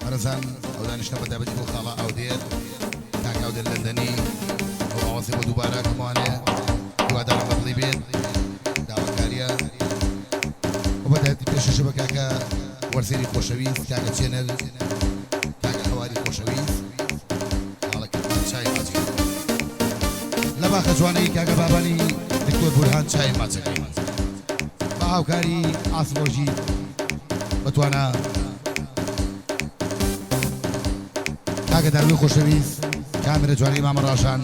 هەرزان ئەو دانیشتە بەدابەتی بۆ خاڵە ئەودێر تاک ئەودێر لەندەنی ئەو ئاواسی بۆ دووبارە کەموانێ دووادارە بەدڵی بێت داواکاریە و بەدایەتی پێشەشە بە کاکە وەرزێری خۆشەویست کاکە چێنەر کاکە هەواری خۆشەویست هاڵەکەمان چای ماچەکەی لە باخە جوانەی کاکە بابانی دکتۆر بورهان چای ماچەکەی بە هاوکاری ئاسڵۆژی بەتوانە کاکە داروی خۆشەویست کامرە جوانی مامە ڕاشان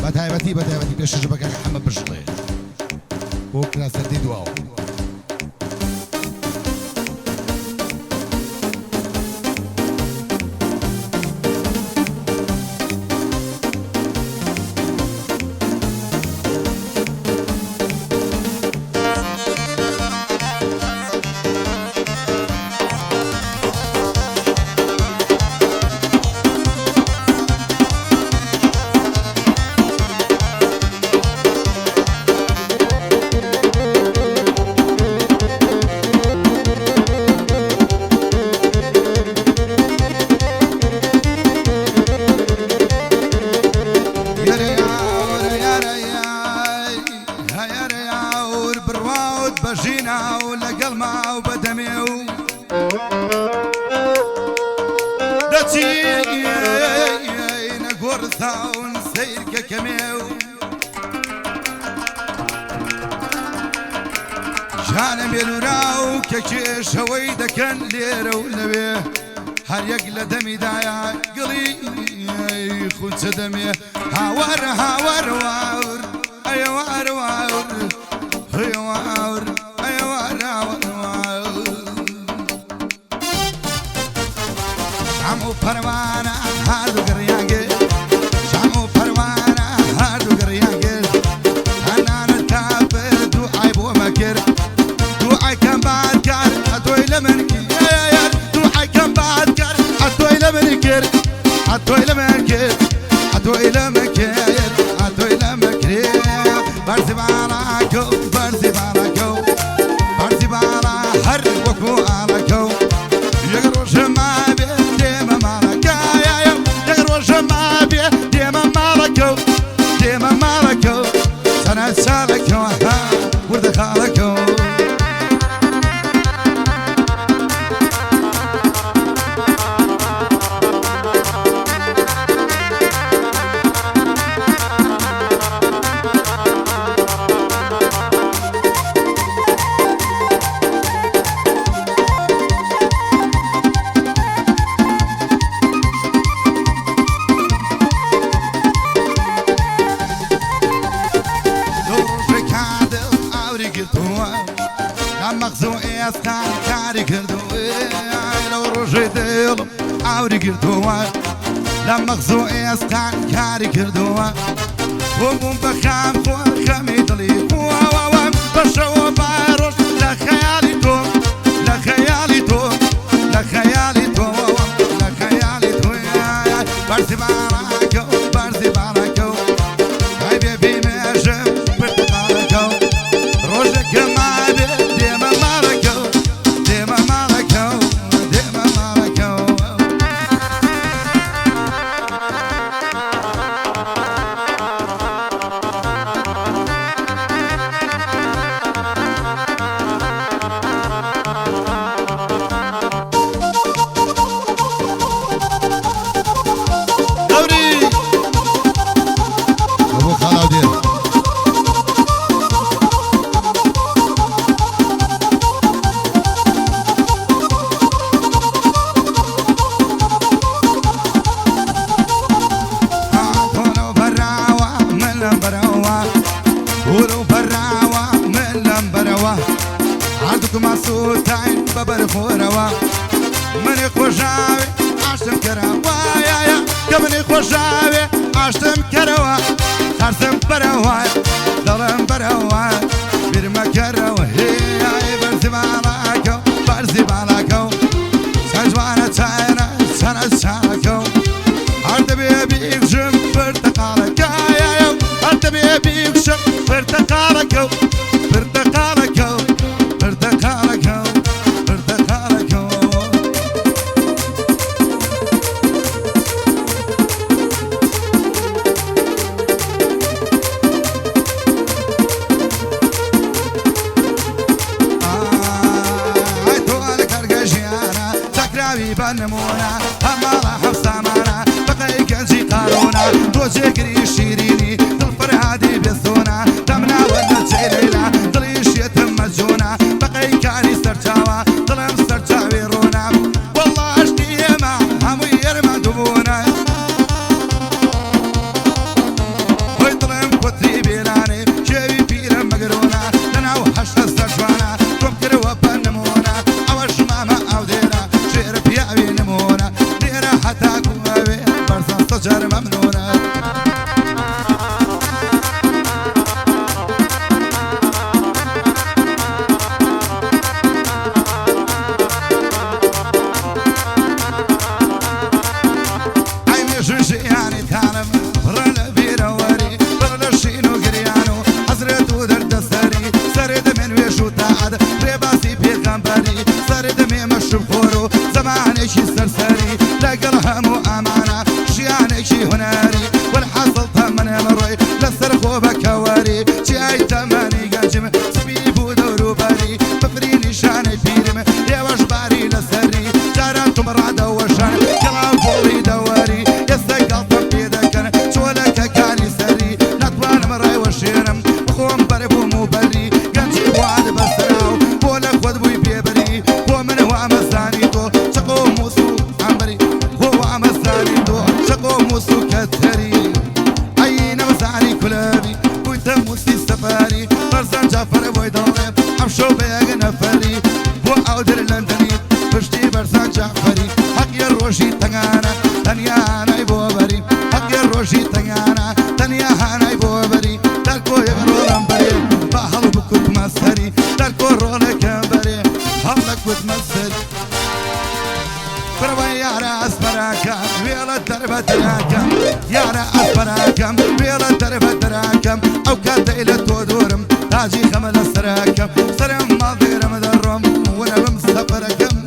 بە تایبەتی پێشەشە بە کاکە حەمە بژڵێ بۆ کراسەردی دواوە جانم بێلوراو کە کێشەوەی دەکەن لێرە و لەوێ هەر یەک لە دەمیدایە گڵی خونچە دەمێ هاوار هاوار واور ئەیوار واور هەیەوار ئەیوار واور شام و پەروانە هەردوو گڕیانگێ شام و پەروانە هەردوو گڕیانگێ هەنانە تاپە دوعای بۆ مەکرد كم بعد كار أتوي لمنكر دوحي كم بعد كار أتوي لمنكر أتوي لمنكر أتوي لمنكر أتوي لمنكر برزي باراكو برزي باراكو برزي بارا هر وكو عراكو يقرو شما بي ديما ماركا يقرو شما بي ديما ماركو ديما ماركو سنة سالكو ورد خالكو كاري كردوه لو روجي ديلم عوري كردوه لما غزو اسكان كاري كردوه ومون بخام خوان خمي طليقوه ووام بشو باروش لخيالي تو لخيالي تو لخيالي تو لخيالي تو برزي باراكو برزي باراكو هاي بيبي ماشم برتقالكو روجي كمالي ديما مالكو ديما مالكو ديما مالكو مني خوشاوي عشتم كروا يا كمني خوشاوي عشتم كروا خرسم بروا ظلم بروا بيرما كروا هي برزي بالاكو برزي بالاكو سجوانا تاينا سنة ساكو هرد بيبيك شم برتقالك يا هرد بيبيك شم برتقالكو برتقالكو برتقالكو برتقالكو حبيبا نمونا همالا حفصامانا بقي كنجي قارونا روجي قري شيريني دل فرهادي بيسونا تمنا ونجي ليلى دليش يتم مجونا بقي كاني سرجاوا ظلم سرجاوي رونا والله اشتي ما همو يرمى دبونا وي ظلم كتري بيلاني شوي بيرم مقرونا لنا وحشت سرجوانا كم كروا بنمونا اوش ماما او ديرا شير بيعوي نمونا ديرا حتى كوابي برزان صجر ممنونا يعني تعلم رلا بيروري رلا شينو قريانو حزرت ودرد سري سرد من ويشو تعد ريباسي بيغمبري سرد من مشرب خورو زماني شي سرسري لقل همو امانه شياني شي هناري والحصل تمن الروي لسر خوبك كواري شي اي تماني قنجم سبي بودورو باري بفريني شاني بيرم يا وش باري لسري جارانتم رعد وشان كلام فولي دواري يا رأس براكم ويلا درب دراكم أو كاتيلة تودورم تاجي خمل السراكم سرم ما ضير مدرم وانا بمسافركم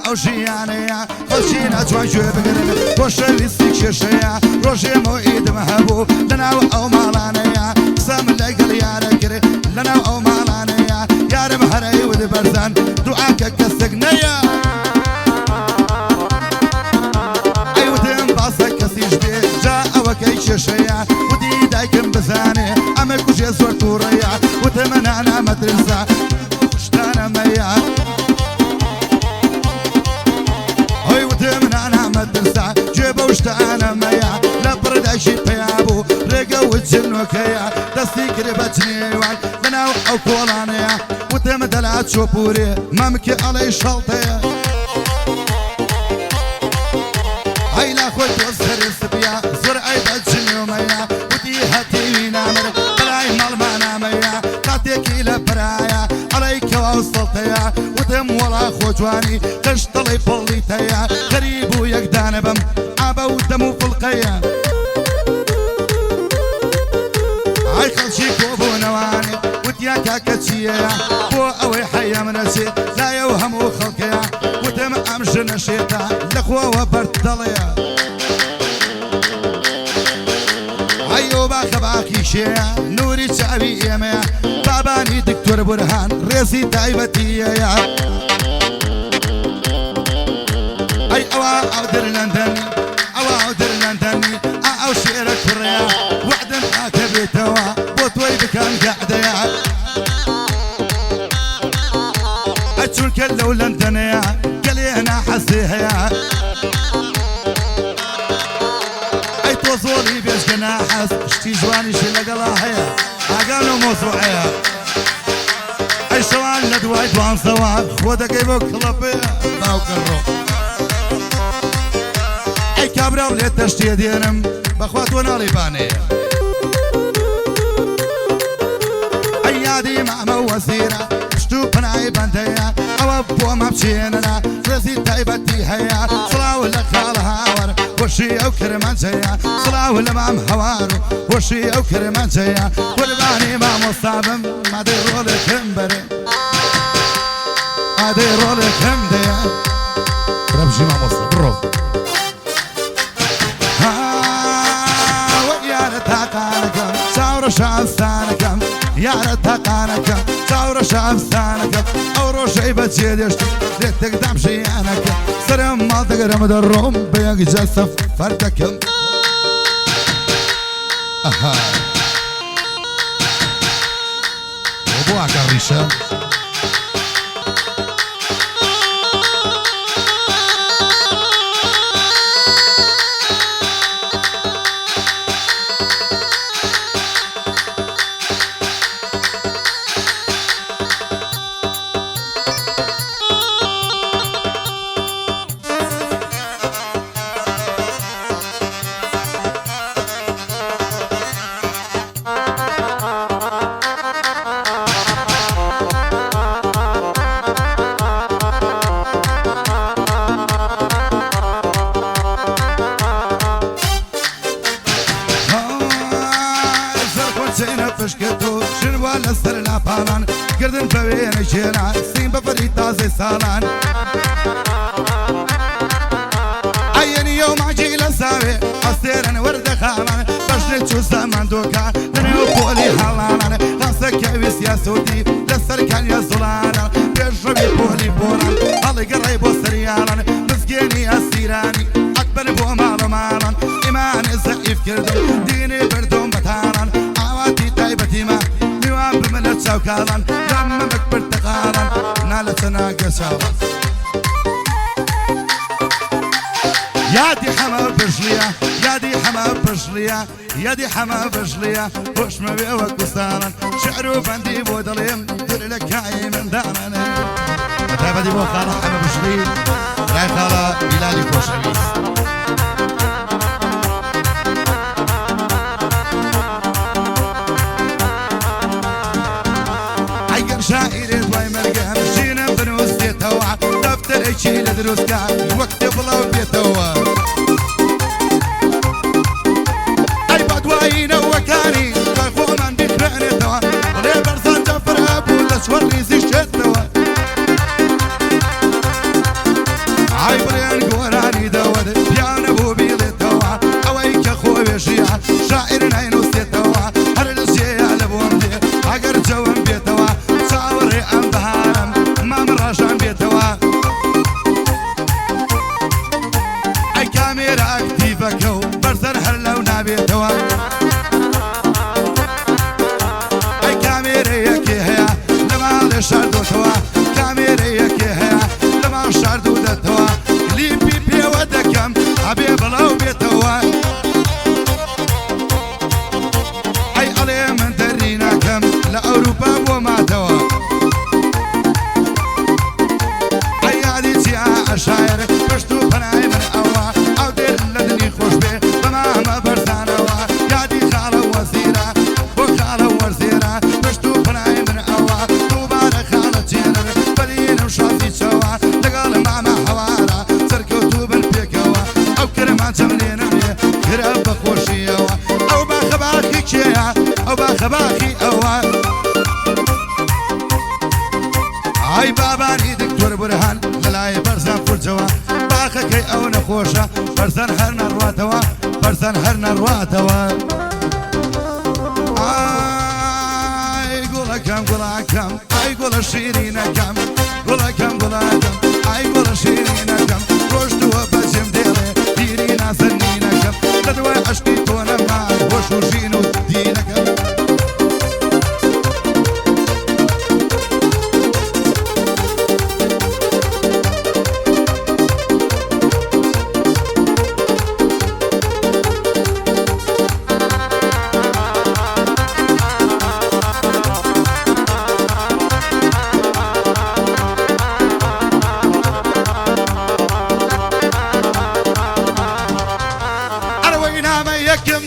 أو شيانيا خشينا جوان شو بقرن وشوي سيك شيشيا روشي مويد مهبو لنا أو مالانيا سام لقل يا ركري لنا أو مالانيا يا رب هري ود برزان دعاك كسقنيا أيو تم باصك كسيش بي جاء وكي شيشيا ودي دايكم بزاني أمك وشي صور توريا وتمنعنا مدرسة وشتانا ميا مدرسة جيبه وشتانا ميا لا برد عشي بيابو رقا وجنو كيا دستي قربتني وان لنا او كولانيا وتم دلات شوبوري مامكي علي شلطيا هاي لا خوي توزر السبيا زر اي بجنو ميا ودي هاتي نامر بلاي مال ما ناميا قاتيكي لبرايا عليك وصلتيا ودم ولا خوجواني قشطلي بوليتيا غريب ويقدان بم عبا ودمو في القيا هاي خلشي كوبو نواني وديا كاكاتشيا بو اوي حيا منسي لا يوهمو خلقيا ودم امش نشيتا لخوا وبرتليا هايو باخباكي شيا نوري شعبي يميا باباني دكتور برهان ريسي تايبتي يا اي اوا اودر لندني اوا اودر لندني او شيرك فريا وعدن اكبيتوا بوتوي بكان قاعدة اتشون كلو لندنيا قالي انا حسيها اي توصولي بيش كنا حس اشتي جواني شي لقلاها اقالو موضوعيا اي شوان لدواي دوان سوا خودك يبو كلابيا باوك الروح اي كابرا وليت تشتي دينم بخواتونا ليبانية ايادي مع موسيرة شتو بناي بندية او ابو مبشيننا رزي تايبتي هيا صلاة ولا خالها وشي او كرمانجيا صلاة الامام هوارو وشي او كرمانجيا قرباني ما مصابم ما ديرو لكم بري ما ديرو لكم ديا رمشي مع مصر بالروف يا رتاقانكم ثورة شافستانكم يا رتاقانكم ثورة شافستانكم أورو شي بتشيدش ليتك دمشي أنكم سرم ما تقرم دروم بيك جسف فرتكم أها وبوعك الريشة فشكتو شنو لسر لا بالان قردن فوين جينا سين بفريد تازي سالان عين يوم عجيل ساوي أستيرن ورد خالان بشني تشو زمان دوكا دنيو بولي حالان غاسك كيويس يا سودي لسر كان يا زلانا بيشربي بولي بولان هالي قريب وسريالان مسكيني أسيراني أكبر بو مال مالان إيمان زعيف كردو ديني بردون بتالان تايبتيما نوام بملت شوكالان يممك برتقالان نالتنا قشاوان يا دي حما بشليا يا دي حما بشليا يا دي حما بشليا وش ما بيوك وسالان شعرو بندي بودليم دل لك هاي من دانا متابدي بو خالا حما بشلي راي خالا بلالي خوشويس شاعر دواي مرقام جينا بنوس ديتوا دفتر اشي لدروس كان وقت بلاو ديتوا اي بدواي نوكاني كفو من بيخرعني توا لي برزان جفر ابو لسور ريزي شتوا عاي بريان قوراني دود بيان ابو بيلي توا اويك اخوي شيعة شاعر نينوس ديتوا هرلس جيا لبوم دي اقر جوان بيتوا صاوري ام بهارم ما مراشان بيتوا اي كاميرا اكتيفكو برزن هرلو نابيتوا اي كاميرا يكي هيا لما شاردو توا كاميرا يكي هيا لما شاردو دتوا لي بي بي ودكم ابي بلاو بيتوا اي علي من درينا كم لاوروبا وما توا اي علي جاء شاعر بشتو بناي من اوا او دير لدني خوش بي بما برزان اوا يا دي خاله وزيره وخاله وزيره بشتو بناي من اوا دوباره خاله جينر بدين وشافي شوا لقال مع حواره سركوتو بالبيكوا او كرمان جملين هرب خوشي او باخباخي كيا او باخباخي اوا اي باباني دكتور برهان للاي برزان فرجوا باخكي او نخوشه برزان هرنا رواتوا برزان هرنا رواتوا اي قولا كم اي قولا شيرين كم قولا كم اي قولا شيرين كم روشتو بجم ديلي ديرينا سنين كم لدوا عشقي تونا ما وشو جينو دينك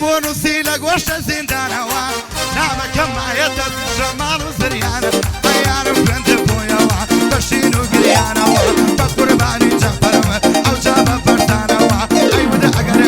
ونسيلك وش زندان هوا نعمة كما يدد جمال زريان ايار بنت بويا بشينو قريانا بقرباني جفرم او جاب فرسانا اي ودا اقر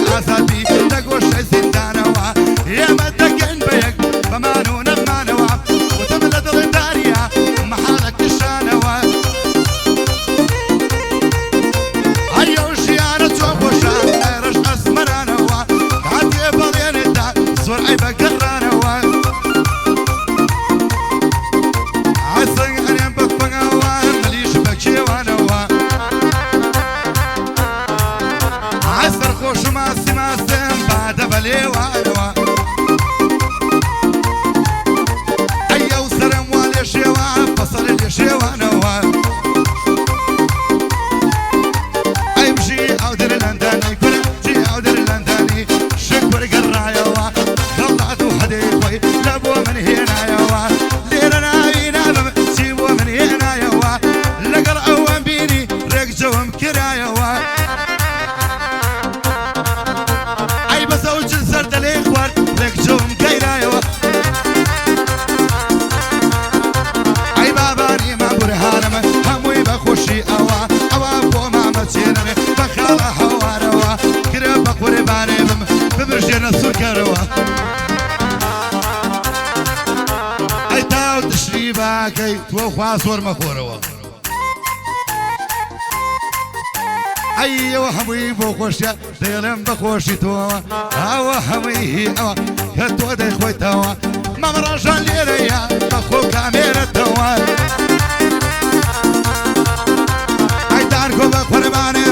بليوانوا أيو سرم والي شيوان فصل اللي شيوانوا أي مشي أودر لندني كل جي أودر لندني شكر قرايا خلعت وحدي خوي لابو من هنا يوا ليرنا بينا سيبو من هنا يوا لقر أوان بيني ركزهم كرايا أي بس أوجد سرد الإخوان ركزهم كرايا أي باباني ما برهانم هموي بخوشي أوا بوما متينني بخالا حواروا كرب قرباني ببرجنا سكروا أي تاو تشريبا كي توخوا صور مخوروا أيوة هموي بخوشي ديلم بخوشي توا أوا هموي أوا كتوا دي خوي توا ما مرجع ليريا بخو كاميرا توا أي تاركو بقرباني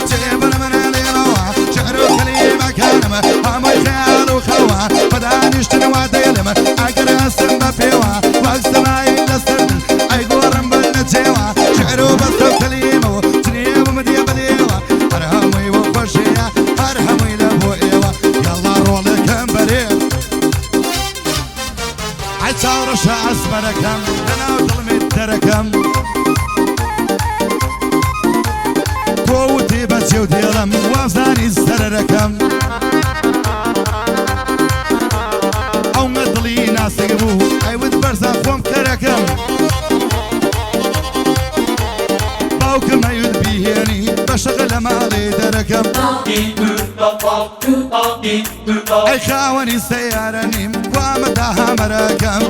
جيبنا من اليوا شعرو كلمة كلمة هموي خيال وخوا فدانيش تنوا ديلم أقرأ سنة فيوا واقسماي لسن أي قورم بالنتيوا شعرو بس كلمة جنيب مدي بديوا أرهمي وخوشيا أرهمي لبوئيوا يلا رولي كمبري عيشار شعز بركم أنا وظلمي التركم قوتي بس يوديلم وزاني سرركم أو مدلي ناس يقبو أي ود برزا خوم كركم باوكم أيود بيهني بشغل مالي دركم أي خاوني سيارني وامتها مراكم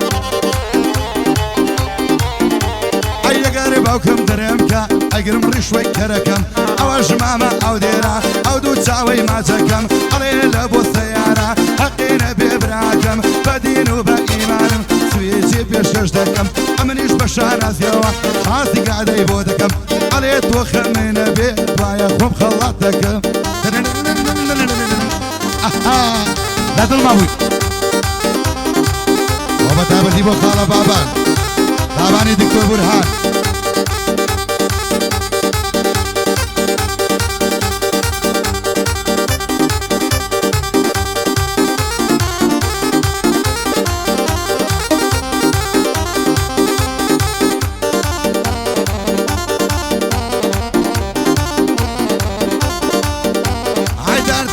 أي قرب أوكم درمكا أقرم رشوي كركم أو جمامة أو ديرا أو دو تساوي ما تكم علي لبو السيارة حقينا بإبراكم بدين وبإيمانم سويتي بيشكش دكم أمنيش بشانا سيوا خاصي قاعدة يبودكم علي توخمين بيت بايا خوب خلطكم لا تلموي وبتابر ديبو خالة بابان باباني دكتور برهان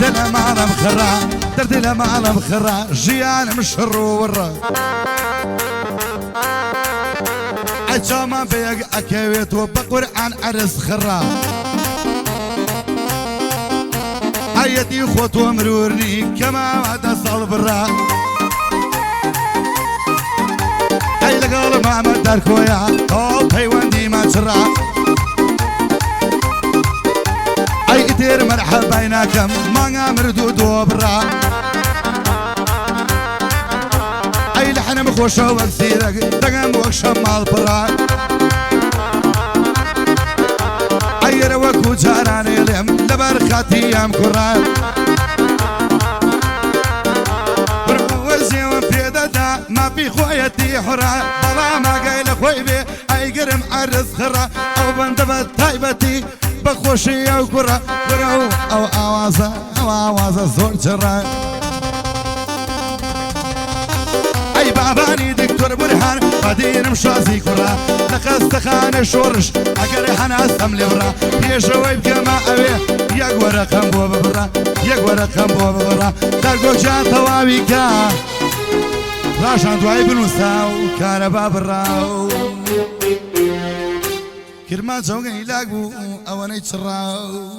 دردنا معنا مخرا دردنا معنا مخرا جيان مشرو ورا أجاما بيق أكيويت وبقرآن عرس خرا أيتي خوت ومرورني كما وعد صال برا أي لقال ما مداركويا أو بيواندي ما ترى أي إتير مرحبا بيناكم ما نامر دودو برا أي لحن مخوشة وكسيرك دقم وكشمال برا أي روك وجاراني لهم لبرخاتي يام كرا برموزي وفي دادا ما في خويتي حرا بلا ما قايل خوي بي أي قرم عرس خرا أو بندبت تايبتي بخوشي أو كرة برو أو أوازة زور جرا أي باباني دكتور برهان بدين مشازي كرة لقصد خانة شورش أقر حنا سملي برا يجوي بكما أبي يقوى رقم بو ببرا يقوى رقم بو ببرا درقو جان توابيكا راشان دواي بنوساو كاربا براو كرما جوغي لاقو أواني تراو